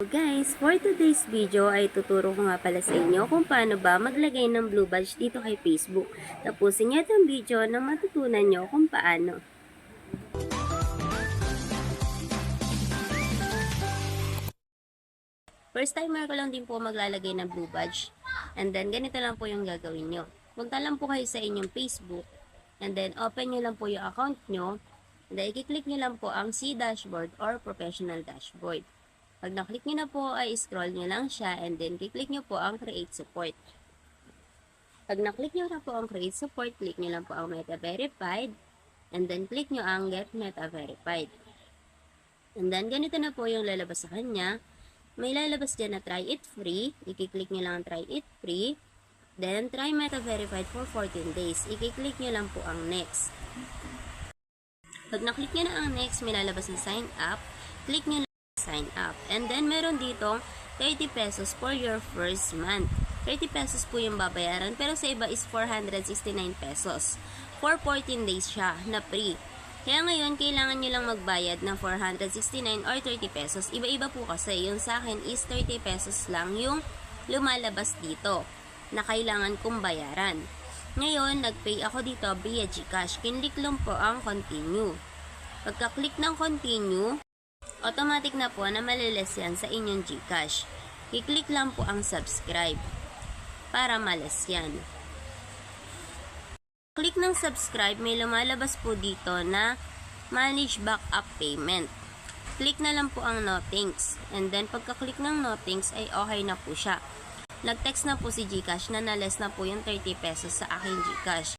Guys, for today's video ay tuturo ko nga pala sa inyo kung paano ba maglagay ng blue badge dito kay Facebook. Tapusin niyo itong video na matutunan niyo kung paano. First timer ko lang din po maglalagay ng blue badge. And then ganito lang po yung gagawin niyo. Punta lang po kayo sa inyong Facebook. And then open niyo lang po yung account niyo. And then i-click niyo lang po ang See Dashboard or Professional Dashboard. Pag na-click nyo na po, ay scroll nyo lang siya and then click nyo po ang Create Support. Pag na-click nyo na po ang Create Support, click nyo lang po ang Meta Verified and then click nyo ang Get Meta Verified. And then ganito na po yung lalabas sa kanya. May lalabas dyan na Try It Free. I-click nyo lang ang Try It Free. Then Try Meta Verified for 14 days. I-click nyo lang po ang Next. Pag na-click nyo na ang Next, may lalabas na Sign Up. Click nyo sign up. And then, meron ditong 30 pesos for your first month. 30 pesos po yung babayaran, pero sa iba is 469 pesos. For 14 days siya, na free. Kaya ngayon, kailangan nyo lang magbayad ng 469 or 30 pesos. Iba-iba po kasi, yung sa akin is 30 pesos lang yung lumalabas dito, na kailangan kong bayaran. Ngayon, nag-pay ako dito via GCash. Kinlik lang po ang continue. Pagka-click ng continue, automatic na po na maliles yan sa inyong GCash. I-click lang po ang subscribe para malas yan. Click ng subscribe, may lumalabas po dito na manage backup payment. Click na lang po ang no thanks. And then pagka-click ng no thanks ay okay na po siya. Nag-text na po si GCash na nales na po yung 30 pesos sa aking GCash.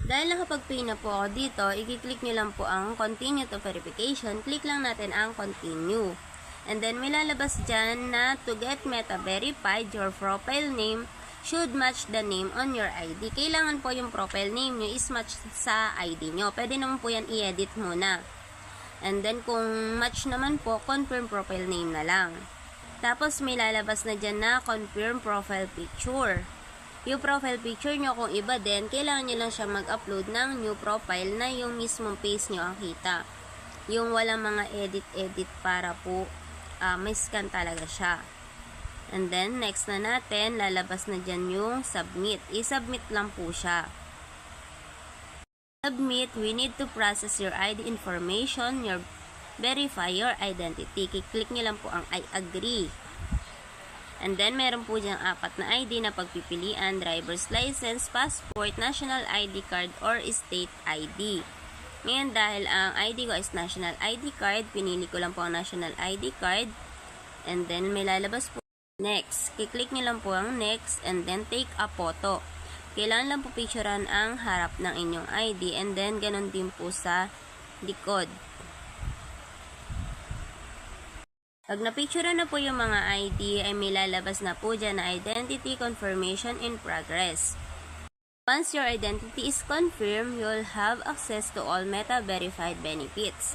Dahil nakapag-pay na po ako dito, i-click nyo lang po ang Continue to Verification. Click lang natin ang Continue. And then, may lalabas dyan na to get Meta Verified, your profile name should match the name on your ID. Kailangan po yung profile name nyo is match sa ID nyo. Pwede naman po yan i-edit muna. And then, kung match naman po, confirm profile name na lang. Tapos, may lalabas na dyan na confirm profile picture. Yung profile picture nyo kung iba din, kailangan nyo lang siya mag-upload ng new profile na yung mismong face nyo ang kita. Yung walang mga edit-edit para po may scan talaga siya. And then, next na natin, lalabas na dyan yung submit. I-submit lang po siya. Submit, we need to process your ID information, verify your identity. Click nyo lang po ang I agree. And then, meron po diyang 4 na ID na pagpipilian, driver's license, passport, national ID card, or state ID. Ngayon, dahil ang ID ko is national ID card, pinili ko lang po ang national ID card. And then, may lalabas po next. Kiklik nyo lang po ang next, and then take a photo. Kailangan lang po picturean ang harap ng inyong ID, and then, ganun din po sa likod. Pag na-picture na po yung mga ID, ay may lalabas na po dyan na identity confirmation in progress. Once your identity is confirmed, you'll have access to all Meta verified benefits.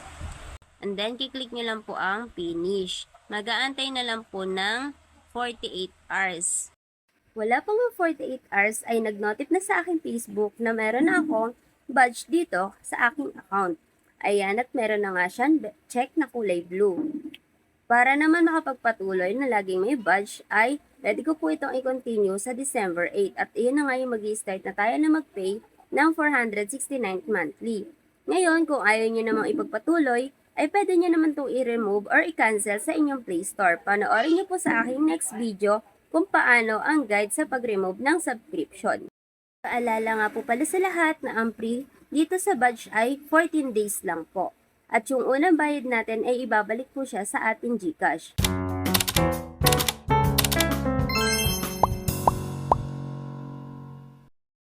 And then, kiklik nyo lang po ang finish. Mag-aantay na lang po ng 48 hours. Wala pang 48 hours ay nag-notif na sa aking Facebook na meron na akong badge dito sa aking account. Ayan, at meron na nga siyang check na kulay blue. Para naman makapagpatuloy na laging may badge ay pwede ko po itong i-continue sa December 8 at iyon na nga yung mag-i-start na tayo na mag-pay ng 469 monthly. Ngayon, kung ayaw nyo namang ipagpatuloy, ay pwede nyo naman itong i-remove or i-cancel sa inyong Play Store. Panoorin nyo po sa aking next video kung paano ang guide sa pag-remove ng subscription. Paalala nga po pala sa lahat na ang free dito sa badge ay 14 days lang po. At yung unang bayad natin ay ibabalik po siya sa ating GCash.